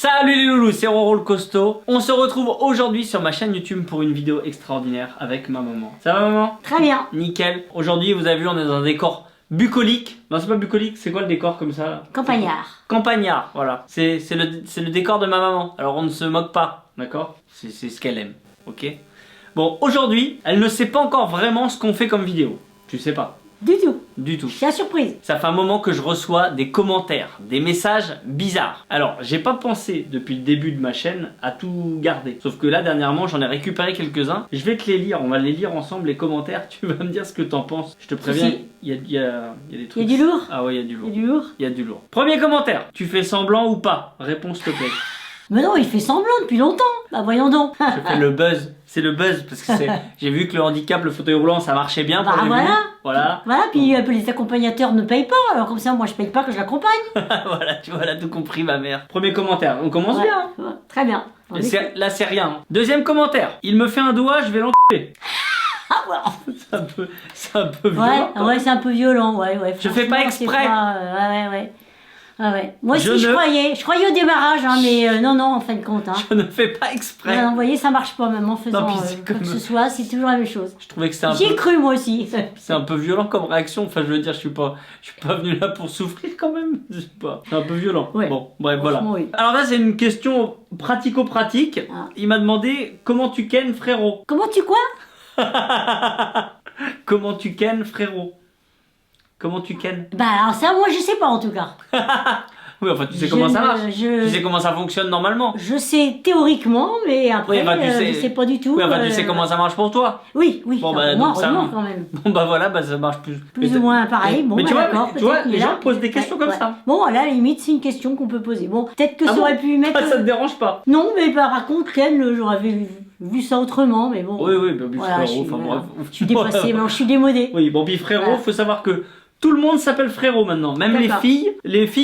Salut les loulous, c'est Roro le costaud. On se retrouve aujourd'hui sur ma chaîne YouTube pour une vidéo extraordinaire avec ma maman. Ça va maman? Très bien. Nickel. Aujourd'hui vous avez vu on est dans un décor bucolique. Non c'est pas bucolique, c'est quoi le décor comme ça là? Campagnard. Campagnard, voilà. C'est le décor de ma maman. Alors on ne se moque pas, d'accord? C'est ce qu'elle aime, ok? Bon, aujourd'hui, elle ne sait pas encore vraiment ce qu'on fait comme vidéo. Tu sais pas? Du tout. Du tout. C'est la surprise. Ça fait un moment que je reçois des commentaires, des messages bizarres. Alors, j'ai pas pensé depuis le début de ma chaîne à tout garder. Sauf que là, dernièrement, j'en ai récupéré quelques-uns. Je vais te les lire, on va les lire ensemble, les commentaires. Tu vas me dire ce que t'en penses. Je te préviens, il y a des trucs. Il y a du lourd. Ah ouais, il y a du lourd. Il y a du lourd. Il y a du lourd. Premier commentaire. Tu fais semblant ou pas? Réponse s'il te plaît. Mais non, il fait semblant depuis longtemps. Bah voyons donc. Je fais le buzz. C'est le buzz parce que j'ai vu que le handicap, le fauteuil roulant, ça marchait bien pour Bah les voilà. vues. Voilà. Voilà, puis les accompagnateurs ne payent pas. Alors comme ça, moi je paye pas que je l'accompagne. Voilà, tu vois, elle a tout compris ma mère. Premier commentaire. On commence Ouais, bien. ouais, très bien. Là, c'est rien. Deuxième commentaire. Il me fait un doigt, je vais l'enculer. Ah ouais. C'est un peu violent. Ouais, c'est un peu violent. Ouais. Je fais pas Franchement, exprès. c'est pas, ouais. Ah ouais. Moi Je aussi, je ne- croyais au démarrage, hein, mais non, en fin de compte. Hein. Je ne fais pas exprès. Non, vous voyez, ça marche pas même en faisant puis c'est quoi comme- que ce soit, c'est toujours la même chose. Je trouvais que c'était J'y ai cru moi aussi. c'est un peu violent comme réaction. Enfin, je veux dire, je suis pas venu là pour souffrir quand même. C'est un peu violent. Ouais. Bon, bref, voilà. Franchement, oui. Alors là, c'est une question pratico-pratique. Ah. Il m'a demandé comment tu kennes, frérot. Comment tu quoi? Comment tu kennes, frérot. Comment tu kennes. Bah alors ça, moi je sais pas en tout cas. Oui, enfin, tu sais comment ça marche. Je Tu sais comment ça fonctionne normalement. je sais théoriquement, mais après, Oui, bah, tu sais- je sais pas du tout. Oui, enfin, tu sais comment ça marche pour toi. Oui, Bon, ça, bah, moi, donc ça- heureusement, quand même. Bon, bah voilà, bah ça marche plus. Plus ou moins pareil. Bon, mais bah, tu vois, d'accord, tu vois, peut-être, les mais gens là, posent des questions comme ça. Bon, à la limite, c'est une question qu'on peut poser. Bon, peut-être que Ah ça bon aurait pu mettre. Ah, ça te dérange pas? Non, mais par contre, Ken, j'aurais vu ça autrement, mais bon. Oui, bah, puis Voilà, frérot, enfin voilà. bref. Je suis dépassée, maintenant, je suis démodée. Oui, bon, puis frérot, Voilà. faut savoir que tout le monde s'appelle frérot maintenant. Même les D'accord. filles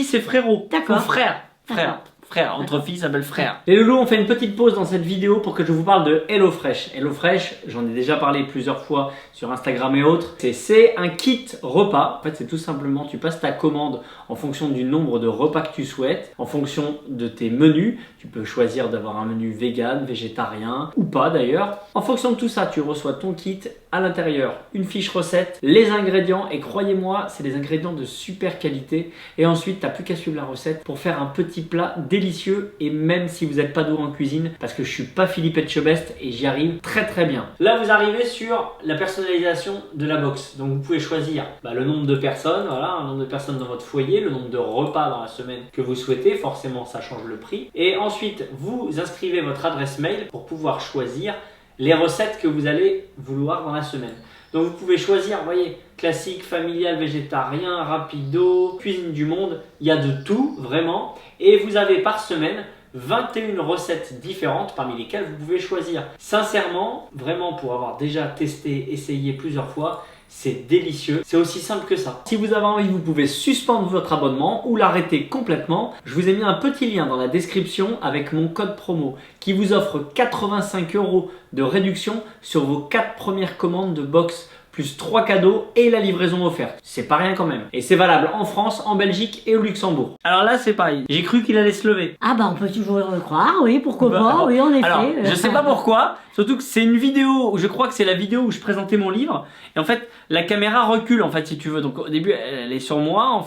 c'est frérot. D'accord. Ou frère. D'accord. Frère, entre filles s'appelle frère. Les loulous, on fait une petite pause dans cette vidéo pour que je vous parle de HelloFresh. HelloFresh, j'en ai déjà parlé plusieurs fois sur Instagram et autres. C'est un kit repas. En fait, c'est tout simplement, tu passes ta commande en fonction du nombre de repas que tu souhaites, en fonction de tes menus. Tu peux choisir d'avoir un menu vegan, végétarien ou pas d'ailleurs. En fonction de tout ça, tu reçois ton kit. À l'intérieur, une fiche recette, les ingrédients, et croyez-moi, c'est des ingrédients de super qualité. Et ensuite, tu n'as plus qu'à suivre la recette pour faire un petit plat délicieux. Et même si vous n'êtes pas doué en cuisine, parce que je suis pas Philippe Etchebest et j'y arrive très bien. Là, vous arrivez sur la personnalisation de la box. Donc, vous pouvez choisir le nombre de personnes, voilà, un nombre de personnes dans votre foyer, le nombre de repas dans la semaine que vous souhaitez. Forcément, ça change le prix. Et ensuite, vous inscrivez votre adresse mail pour pouvoir choisir les recettes que vous allez vouloir dans la semaine. Donc vous pouvez choisir, vous voyez, classique, familial, végétarien, rapido, cuisine du monde, il y a de tout vraiment. Et vous avez par semaine 21 recettes différentes parmi lesquelles vous pouvez choisir. Sincèrement, vraiment pour avoir déjà testé, essayé plusieurs fois, c'est délicieux, c'est aussi simple que ça. Si vous avez envie, vous pouvez suspendre votre abonnement ou l'arrêter complètement. Je vous ai mis un petit lien dans la description avec mon code promo qui vous offre 85 € de réduction sur vos 4 premières commandes de box, plus 3 cadeaux et la livraison offerte. C'est pas rien quand même. Et c'est valable en France, en Belgique et au Luxembourg. Alors là, c'est pareil. J'ai cru qu'il allait se lever. Ah bah on peut toujours le croire, oui, pourquoi pas, oui, en effet. Alors, je sais pas pourquoi, surtout que c'est une vidéo où je crois que c'est la vidéo où je présentais mon livre. Et en fait, la caméra recule en fait si tu veux. Donc au début, elle est sur moi,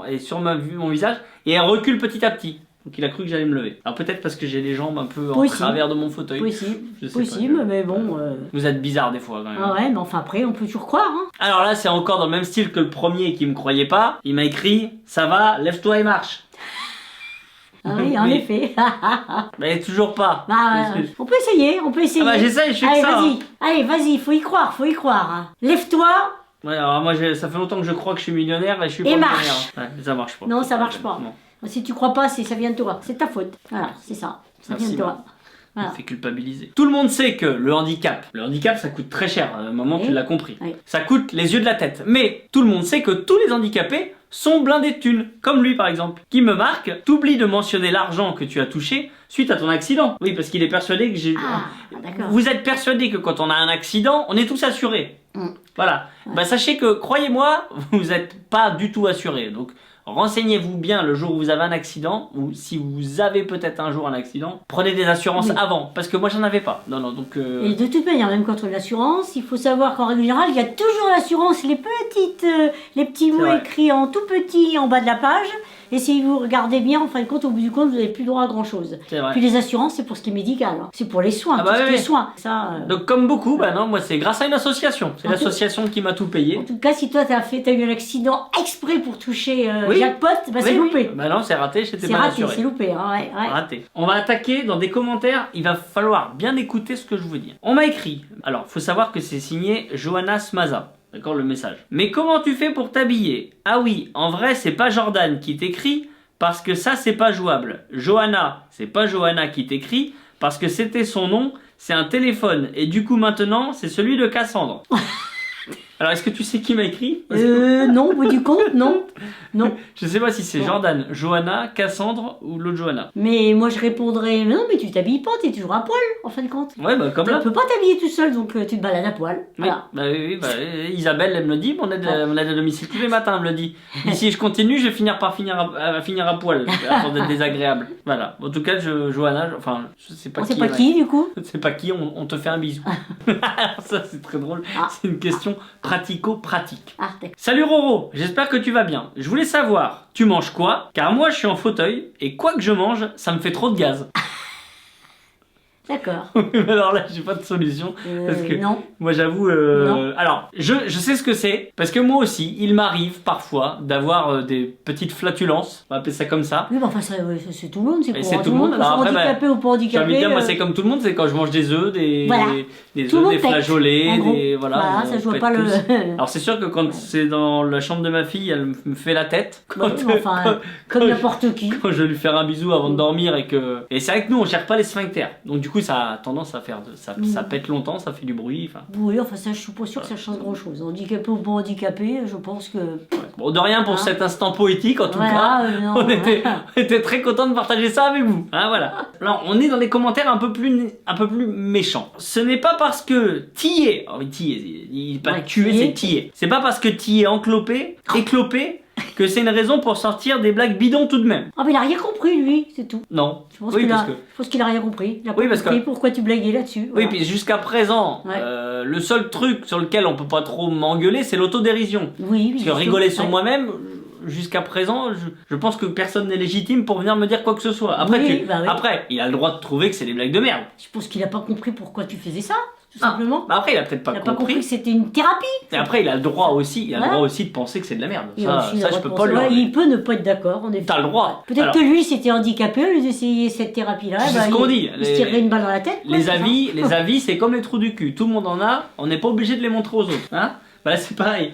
elle est sur mon visage et elle recule petit à petit. Donc il a cru que j'allais me lever. Alors peut-être parce que j'ai les jambes un peu en travers de mon fauteuil. Possible, mais bon. Vous êtes bizarre des fois quand même. Ah ouais, mais enfin après, on peut toujours croire. Hein. Alors là, c'est encore dans le même style que le premier qui me croyait pas. Il m'a écrit « Ça va, lève-toi et marche ». Ah oui, en Oui. effet. Mais toujours pas. Bah, on peut essayer, Ah bah j'essaye, je suis que Allez, ça. vas-y, allez, vas-y, faut y croire. Hein. Lève-toi. Ouais, alors moi ça fait longtemps que je crois que je suis millionnaire et je suis pas Et millionnaire. marche. Ouais, ça marche pas. Non, ça marche pas. Non. Si tu crois pas, ça vient de toi. C'est ta faute. Voilà, c'est ça. Ça Merci, vient de toi. maman. Voilà. Ça me fait culpabiliser. Tout le monde sait que le handicap ça coûte très cher. À un moment, tu Oui. l'as compris. Oui. Ça coûte les yeux de la tête. Mais tout le monde sait que tous les handicapés sont blindés de thunes. Comme lui par exemple. Qui me marque, t'oublies de mentionner l'argent que tu as touché suite à ton accident. Oui, parce qu'il est persuadé que j'ai... Ah, d'accord. Vous êtes persuadé que quand on a un accident, on est tous assurés. Mm. Voilà. Ouais. Bah sachez que, croyez-moi, vous n'êtes pas du tout assurés. Donc renseignez-vous bien le jour où vous avez un accident, ou si vous avez peut-être un jour un accident, prenez des assurances avant, parce que moi j'en avais pas. Non, donc... Et de toute manière, même quand on a l'assurance, il faut savoir qu'en règle générale, il y a toujours l'assurance, les petits mots écrits en tout petit en bas de la page. Et si vous regardez bien, en fin de compte, au bout du compte, vous n'avez plus droit à grand chose. Puis les assurances, c'est pour ce qui est médical, hein. C'est pour les soins, tout ce qui est soins. Ça, Donc comme beaucoup, non, moi c'est grâce à une association. C'est l'association qui m'a tout payé. En tout cas, si toi t'as eu un accident exprès pour toucher jackpot, c'est loupé. Non, c'est raté, j'étais pas assuré. C'est loupé, hein, Raté. On va attaquer dans des commentaires, il va falloir bien écouter ce que je vous dis. On m'a écrit, alors faut savoir que c'est signé Johanna Smaza. D'accord, le message. Mais comment tu fais pour t'habiller? Ah oui, en vrai, c'est pas Jordan qui t'écrit, parce que ça, c'est pas jouable. Johanna, c'est pas Johanna qui t'écrit, parce que c'était son nom, c'est un téléphone. Et du coup, maintenant, c'est celui de Cassandre. Alors, est-ce que tu sais qui m'a écrit? Non, au bout du compte, non. Je sais pas si c'est Jordan, Johanna, Cassandre ou l'autre Johanna. Mais moi, je répondrais, mais non, mais tu t'habilles pas, t'es toujours à poil, en fin de compte. Ouais, comme là. Tu peux pas t'habiller tout seul, donc tu te balades à poil. Oui, voilà. Isabelle, elle me le dit, mon aide à domicile tous les matins, elle me le dit. Et si je continue, je vais finir par finir à poil, à force d'être désagréable. Voilà. En tout cas, Johanna, enfin, je sais pas qui. C'est pas qui, du coup? C'est pas qui, on te fait un bisou. Ça, c'est très drôle. C'est une question pratico-pratique. Salut Roro, j'espère que tu vas bien. Je voulais savoir, tu manges quoi? Car moi, je suis en fauteuil, et quoi que je mange, ça me fait trop de gaz. D'accord. Alors là, j'ai pas de solution. Parce que non. Moi, j'avoue. Alors, je sais ce que c'est. Parce que moi aussi, il m'arrive parfois d'avoir des petites flatulences. On va appeler ça comme ça. Oui, mais enfin, c'est tout le monde. C'est tout le monde. Alors après, handicapé ou pas handicapé. J'ai envie de dire, moi, c'est comme tout le monde. C'est quand je mange des œufs, des flageolets. Voilà, ça, je vois pas le. Alors, c'est sûr que quand c'est dans la chambre de ma fille, elle me fait la tête. Comme n'importe qui. Quand je vais lui faire un bisou avant de dormir et que. Et c'est vrai que nous, on cherche pas les sphincters. Donc, du coup, ça a tendance à faire ça pète longtemps, ça fait du bruit. Oui, enfin ça, je suis pas sûr que ça change grand chose. Handicapé ou pas handicapé, je pense que. Bon, de rien pour cet instant poétique en tout cas. On était très contents de partager ça avec vous. Hein, voilà. Alors, on est dans des commentaires un peu plus méchants. Ce n'est pas parce que Thier, il pas tué, c'est Thier. C'est pas parce que Thier éclopé que c'est une raison pour sortir des blagues bidons tout de même. Ah mais il a rien compris lui, c'est tout. Non. Je pense qu'il a rien compris. Il a pas compris pourquoi tu blaguais là-dessus. Oui, puis jusqu'à présent, le seul truc sur lequel on peut pas trop m'engueuler, c'est l'autodérision. Oui. Parce que rigoler sur moi-même, jusqu'à présent, je pense que personne n'est légitime pour venir me dire quoi que ce soit. Après, il a le droit de trouver que c'est des blagues de merde. Je pense qu'il a pas compris pourquoi tu faisais ça. Tout simplement. Après, il a peut-être pas compris que c'était une thérapie. Et après, il a le droit aussi, de penser que c'est de la merde. Ça je peux pas lui enlever. Il peut ne pas être d'accord, en effet. T'as le droit. Peut-être que lui, c'était handicapé, au lieu d'essayer cette thérapie-là. C'est ce qu'on dit. Il se tirerait une balle dans la tête. Les avis, c'est comme les trous du cul. Tout le monde en a, on n'est pas obligé de les montrer aux autres. Hein? C'est pareil.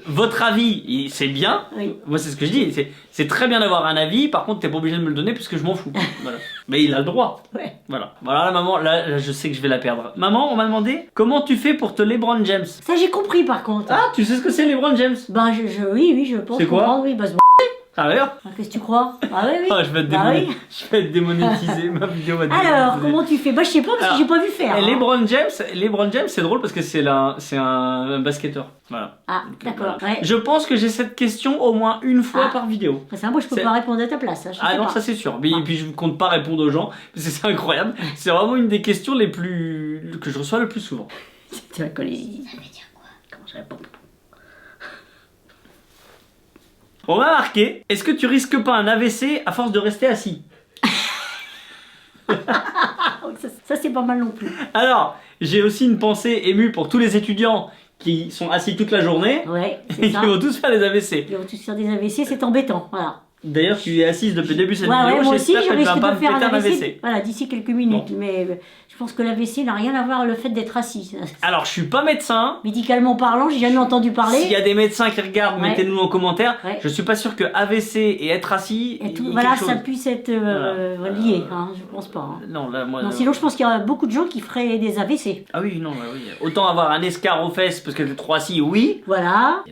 Votre avis, c'est bien. Oui. Moi, c'est ce que je dis. C'est très bien d'avoir un avis. Par contre, t'es pas obligé de me le donner puisque je m'en fous. Voilà. Mais il a le droit. Ouais. Voilà. Voilà, la maman, là, je sais que je vais la perdre. Maman, on m'a demandé comment tu fais pour te LeBron James. Ça, j'ai compris par contre. Ah, tu sais ce que c'est LeBron James? Oui, je pense. C'est quoi? Oui, Ah d'ailleurs. Qu'est-ce que tu crois? Oui. Je vais être démonétisé. Ma vidéo va être démonétisée. Alors, comment tu fais? Je sais pas parce que j'ai pas vu faire. LeBron James, c'est drôle parce que c'est un basketteur. Voilà. Ah, d'accord. Je pense que j'ai cette question au moins une fois par vidéo. Ça, moi, je peux pas répondre à ta place. Ça c'est sûr. Et puis je compte pas répondre aux gens parce que c'est incroyable. C'est vraiment une des questions que je reçois le plus souvent. Tu vas coller. Ça veut dire quoi? Comment je réponds? On m'a marqué, est-ce que tu risques pas un AVC à force de rester assis? Ça c'est pas mal non plus. Alors, j'ai aussi une pensée émue pour tous les étudiants qui sont assis toute la journée et qui vont tous faire des AVC. Ils vont tous faire des AVC, c'est embêtant, voilà. D'ailleurs, tu es assise depuis le début de cette vidéo, moi aussi, j'espère que tu vas pas me péter un AVC. Voilà, d'ici quelques minutes, mais je pense que l'AVC n'a rien à voir avec le fait d'être assis. Alors, je suis pas médecin. Médicalement parlant, j'ai jamais entendu parler. S'il y a des médecins qui regardent, mettez-nous en commentaire. Je suis pas sûr que AVC et être assis, ça puisse être lié, je pense pas. Non, sinon je pense qu'il y a beaucoup de gens qui feraient des AVC. Ah oui, non, oui. Autant avoir un escar aux fesses parce que t'es trop assis, oui. Voilà.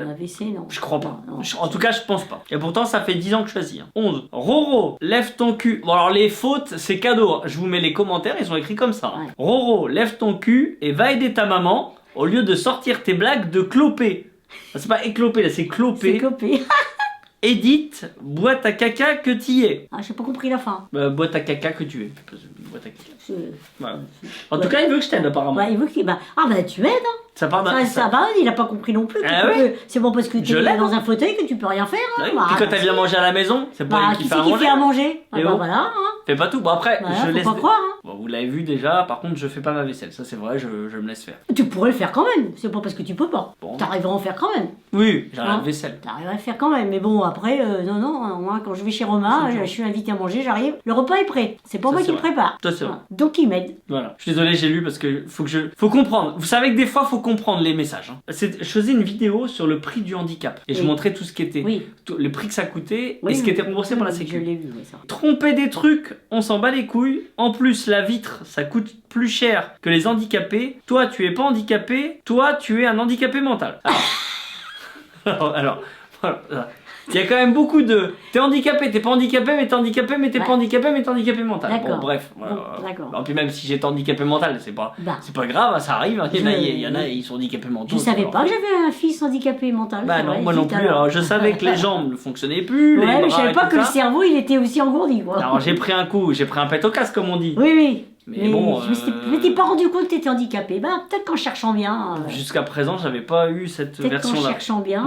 AVC, non. Je crois pas. En tout cas, je pense pas. Et pourtant, ça fait 10 ans que je choisis. 11. Roro, lève ton cul. Bon, alors les fautes, c'est cadeau. Je vous mets les commentaires, ils sont écrits comme ça. Roro, lève ton cul et va aider ta maman au lieu de sortir tes blagues de cloper. Ah, c'est pas éclopé, là, c'est C'est clopé. copé. Edith, boîte à caca que t'y es. Ah, j'ai pas compris la fin. Boîte à caca que tu es. Boîte à caca. C'est- Voilà. En tout cas, il veut que je t'aide, apparemment. Ouais, il veut qu'il. Bah, ah, bah, tu aides, hein. Ça part d'un. Ça va, il a pas compris non plus. Ah ouais C'est bon parce que tu Je es l'aide. dans un fauteuil que tu peux rien faire. Hein. Ouais, Bah, puis quand elle vient manger à la maison, c'est pas bah, elle qui qui fait c'est à qui manger. fait à manger? Ah, Et bah oh. voilà, hein. Fais pas tout. Bon, après, Voilà, je faut laisse. pas croire, hein. Bon, vous l'avez vu déjà, par contre, je fais pas ma vaisselle. Ça, c'est vrai, je me laisse faire. Tu pourrais le faire quand même, c'est pas parce que tu peux pas. Bon. T'arriveras à en faire quand même. Oui, j'ai la Hein vaisselle. T'arriveras à le faire quand même. Mais bon, après, non, moi quand je vais chez Romain, C'est dur. je suis invité à manger, j'arrive, le repas est prêt. C'est pas Ça, moi c'est qui le vrai. prépare. Ça, c'est vrai. Voilà. Donc il m'aide. Voilà. Je suis désolé, j'ai lu parce que faut comprendre. Vous savez que des fois, faut comprendre les messages. Hein. Je faisais une vidéo sur le prix du handicap et je Oui. montrais tout ce qui était, Oui. le prix que ça coûtait Oui, et ce qui était remboursé par la Je sécu. l'ai vu, oui, ça. Tromper des trucs, on s'en bat les couilles. En plus, la vitre, ça coûte plus cher que les handicapés. Toi, tu es pas handicapé. Toi, tu es un handicapé mental. Alors, voilà. Il y a quand même beaucoup de. T'es handicapé, t'es pas handicapé, mais t'es handicapé, mais t'es pas Ouais. handicapé, mais t'es handicapé mental. Bon, D'accord. bref. Bon, d'accord. Et puis même si j'étais handicapé mental, c'est pas grave, ça arrive. Hein. Il y en a, ils sont handicapés mentaux. Je savais alors. pas que j'avais un fils handicapé mental. Bah c'est non, vrai, moi non zut, plus. alors. Alors je savais que les jambes ne fonctionnaient plus, les Ouais, mais je bras savais et pas tout que le ça. cerveau il était aussi engourdi, quoi. Alors j'ai pris un coup, j'ai pris un pet au casque comme on dit. Oui, oui. Mais bon, je m'étais pas rendu compte que t'étais handicapé. Bah, peut-être qu'en cherchant bien. Jusqu'à présent, j'avais pas eu cette Peut-être qu'en version-là. cherchant bien,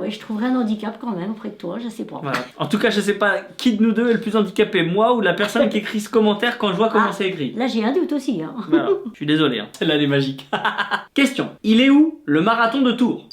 ouais, je trouverais un handicap quand même auprès de toi, je sais pas. Voilà. En tout cas, je sais pas qui de nous deux est le plus handicapé, moi ou la personne qui écrit ce commentaire quand je vois comment c'est écrit. Là, j'ai un doute aussi. Hein. Voilà. Je suis désolé, hein. Celle-là, elle est magique. Question. Il est où le marathon de Tours?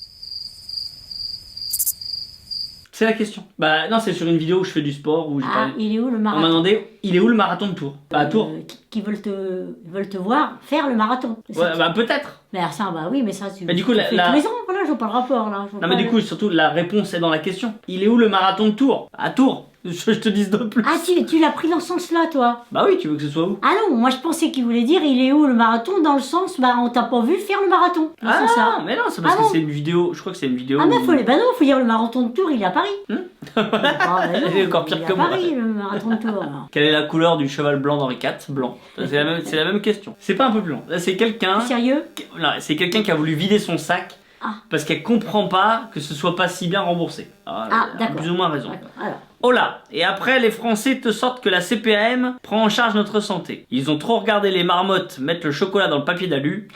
C'est la question. Bah non, c'est sur une vidéo où je fais du sport, où j'ai Ah, parlé. il est où le On m'a marathon demandé, il est où le marathon de Tours? Bah à Tours. Qui veulent te voir faire le marathon. Ouais, bah peut-être. Mais alors ça, bah oui, mais ça, tu Mais du coup, tu la- fais la- tous les ans, voilà, je vois pas le rapport là. Je vois Non mais pas du le- coup, surtout, la réponse est dans la question. Il est où le marathon de Tours? À Tours. Je te dis de plus. Ah, tu l'as pris dans ce sens-là, toi. Bah oui, tu veux que ce soit où? Ah non, moi je pensais qu'il voulait dire il est où le marathon dans le sens, bah on t'a pas vu faire le marathon. Non, Ah c'est ça. mais non, c'est parce Ah que bon c'est une vidéo, je crois que c'est une vidéo Ah mais où- bah non, faut dire le marathon de Tours, il est à Paris. Ah, bah non, Il est encore pire il est que à moi. Paris, le marathon de Tours. alors. Quelle est la couleur du cheval blanc d'Henri IV? Blanc. C'est la même question. C'est pas un peu plus long. Là, c'est quelqu'un. Sérieux? Non, c'est quelqu'un qui a voulu vider son sac Ah. parce qu'elle comprend pas que ce soit pas si bien remboursé. Ah, elle a d'accord. plus ou moins raison. D'accord, alors. Oh là. Et après, les Français te sortent que la CPAM prend en charge notre santé. Ils ont trop regardé les marmottes mettre le chocolat dans le papier d'alu.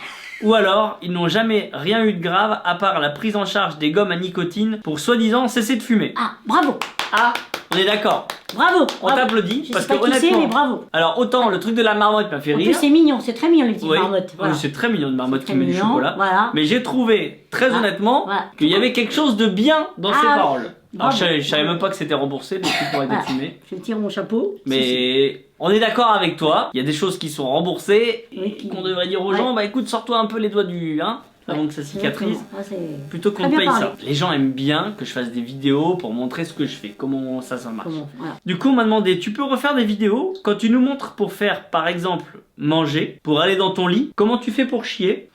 Ou alors, ils n'ont jamais rien eu de grave à part la prise en charge des gommes à nicotine pour soi-disant cesser de fumer. Ah, bravo, Ah, on est d'accord. bravo. On bravo. t'applaudit Je parce sais que pas qui c'est, honnêtement. mais bravo. Alors autant le truc de la marmotte m'a fait En plus, rire. c'est mignon, c'est très mignon les petites Oui, marmottes. oui, Voilà. c'est très mignon de marmotte C'est qui met très du mignon, chocolat. voilà. Mais j'ai trouvé, très Ah, honnêtement, voilà. qu'il y avait quelque chose de bien dans Ah, ces oui. paroles. Alors Bravo. je savais même pas que c'était remboursé, donc tout pourrait être Voilà. fumé. Je tire mon chapeau. Si, si. Mais on est d'accord avec toi, il y a des choses qui sont remboursées Oui, et qui- qu'on devrait dire aux Ouais. gens, bah écoute, sors-toi un peu les doigts du... Hein, avant que ça cicatrise. Exactement. Ah, c'est- Plutôt qu'on Très te bien paye parlé. ça. Les gens aiment bien que je fasse des vidéos pour montrer ce que je fais, comment ça marche. Comment voilà. Du coup, on m'a demandé, tu peux refaire des vidéos quand tu nous montres pour faire, par exemple, manger, pour aller dans ton lit, comment tu fais pour chier,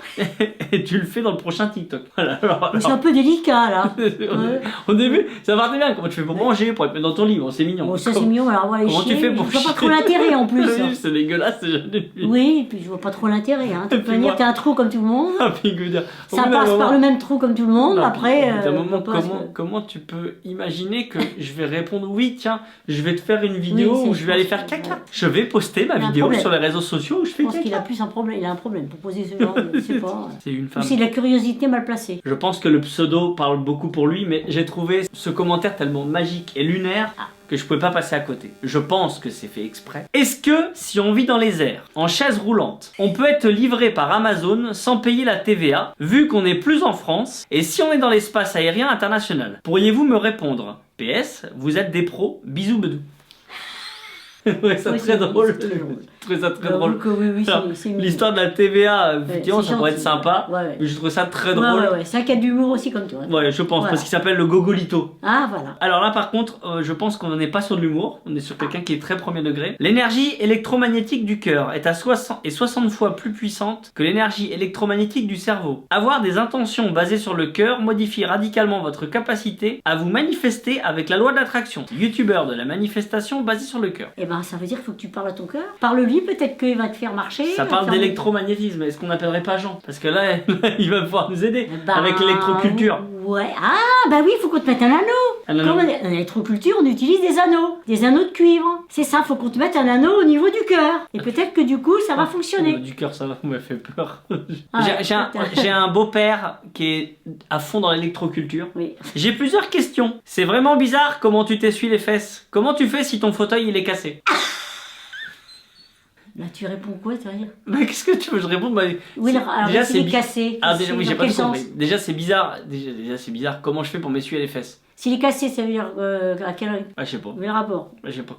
et tu le fais dans le prochain TikTok. Voilà. Mais c'est un peu délicat là. Au début, ça partait bien. Comment tu fais pour manger, pour être mis dans ton lit? Bon, c'est mignon. Bon, ça c'est mignon, alors voilà, Comment tu fais pour je vois chier pas trop l'intérêt en plus. Oui, c'est dégueulasse, c'est jamais vu. Oui, et puis je vois pas trop l'intérêt. Hein. De toute Puis manière, moi- t'as un trou comme tout le monde. Ah, puis que dire, au Ça bout d'un passe par moment- le même trou comme tout le monde. Non, Après, puis, au bout d'un moment, on passe- comment tu peux imaginer que je vais répondre oui, tiens, je vais te faire une vidéo Oui, c'est- où je vais aller je faire pense que- caca. ouais. Je vais poster ma Il y a un vidéo problème. sur les réseaux sociaux où je je fais pense qu'il a caca. plus un problème. Il a un problème pour poser ce genre de. Je sais pas. C'est une Ou femme. c'est de la curiosité mal placée. Je pense que le pseudo parle beaucoup pour lui, mais j'ai trouvé ce commentaire tellement magique et lunaire que je pouvais pas passer à côté. Je pense que c'est fait exprès. Est-ce que, si on vit dans les airs, en chaise roulante, on peut être livré par Amazon sans payer la TVA, vu qu'on n'est plus en France, et si on est dans l'espace aérien international? Pourriez-vous me répondre? PS, vous êtes des pros, bisous bedou. Ouais, c'est Oui, très drôle. c'est très drôle. Je trouvais ça très J'avoue drôle. que oui, Alors, c'est mignon. l'histoire de la TVA, effectivement, c'est ça pourrait être gentil. sympa, Ouais, ouais. mais je trouve ça très Ouais, drôle. ouais, ouais. C'est un cas d'humour aussi comme toi. Ouais, je pense, Voilà. parce qu'il s'appelle le Gogolito. Ah, voilà. Alors là, par contre, je pense qu'on n'est pas sur de l'humour, on est sur quelqu'un qui est très premier degré. L'énergie électromagnétique du cœur est à 60 fois plus puissante que l'énergie électromagnétique du cerveau. Avoir des intentions basées sur le cœur modifie radicalement votre capacité à vous manifester avec la loi de l'attraction. Youtubeur de la manifestation basée sur le cœur. Eh ben, ça veut dire qu'il faut que tu parles à ton cœur. Parle-lui, peut-être qu'il va te faire marcher. Ça va te parle faire- d'électromagnétisme, est-ce qu'on n'appellerait pas Jean? Parce que là, il va pouvoir nous aider Ben, avec l'électroculture. Ouais. Ah, bah oui, il faut qu'on te mette un anneau. Un anneau. Comme en électroculture, on utilise des anneaux de cuivre. C'est ça, faut qu'on te mette un anneau au niveau du cœur. Et peut-être que du coup, ça va fonctionner. Du cœur, ça m'a fait peur. Ah ouais, J'ai un beau-père qui est à fond dans l'électroculture. Oui. J'ai plusieurs questions. C'est vraiment bizarre comment tu t'essuies les fesses. Comment tu fais si ton fauteuil il est cassé? Bah, tu réponds quoi, tu vas dire? Bah, qu'est-ce que tu veux que je réponde? Bah, Oui, alors, déjà, s'il est cassé. Ah, déjà, oui, j'ai pas quel tout compris. sens? Déjà, c'est bizarre. Déjà, c'est bizarre. Comment je fais pour m'essuyer les fesses? S'il est cassé, ça veut dire à quel Ah, je sais pas. quel rapport? Je sais pas.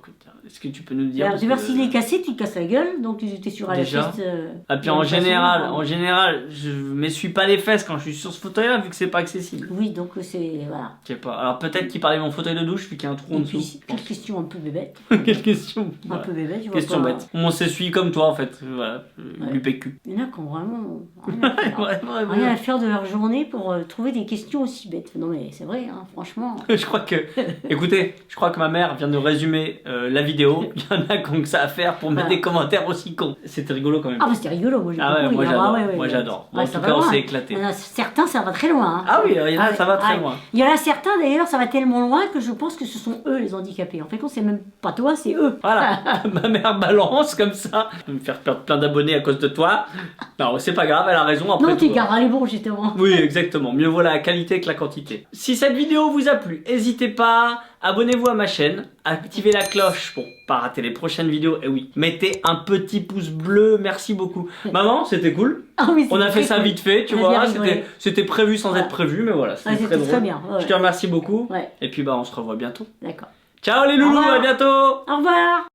Est-ce que tu peux nous dire? Alors, tu vois, s'il est cassé, tu te casses la gueule, donc tu es sur la Déjà. fesse. Ah, puis en général, je m'essuie pas les fesses quand je suis sur ce fauteuil-là, vu que c'est pas accessible. Oui, donc c'est. Voilà. Je sais pas. Alors peut-être qu'il parlait de mon fauteuil de douche, vu qu'il y a un trou en Et dessous. puis, quelle question un peu bébête. Quelle question? Un peu bébête, tu vois. Question pas. bête. On s'essuie comme toi en fait. Voilà. Ouais. L'UPQ. Il y en a qui ont vraiment rien à faire. Ouais. Rien à faire de leur journée pour trouver des questions aussi bêtes. Non mais c'est vrai, hein, franchement. Je crois que. Écoutez, je crois que ma mère vient de résumer la vidéo. Il y en a qui ont que ça à faire pour mettre Voilà. des commentaires aussi cons. C'était rigolo quand même. Ah bah c'était rigolo, moi j'ai Ah ouais, compris. moi Ah, j'adore. ouais, Moi ouais. j'adore. Ouais, En ça tout va cas, on loin. s'est éclaté. Il y en a certains, ça va très loin. Hein. Ah oui, il y en a, ça va très Ouais. loin. Il y en a certains d'ailleurs, ça va tellement loin que je pense que ce sont eux les handicapés. En fait, c'est même pas toi, c'est eux. Voilà, ma mère balance comme ça. Je vais me faire perdre plein d'abonnés à cause de toi. Non, c'est pas grave, elle a raison. Après Non, tu tout. garderas les bons justement. Oui, exactement. Mieux vaut la qualité que la quantité. Si cette vidéo vous a plu, n'hésitez pas, abonnez-vous à ma chaîne, activez la cloche pour pas rater les prochaines vidéos. Et oui, mettez un petit pouce bleu, merci beaucoup. Maman, c'était cool. Ah oui, On a c'était fait ça cool. vite fait, tu On a bien vois. rigolé. C'était prévu sans Ouais. être prévu, mais voilà, Ouais, c'était très c'était drôle. très bien. Ouais. Je te remercie beaucoup. Ouais, Et puis bah on se revoit bientôt. d'accord. Ciao les loulous, Au revoir. à bientôt. Au revoir.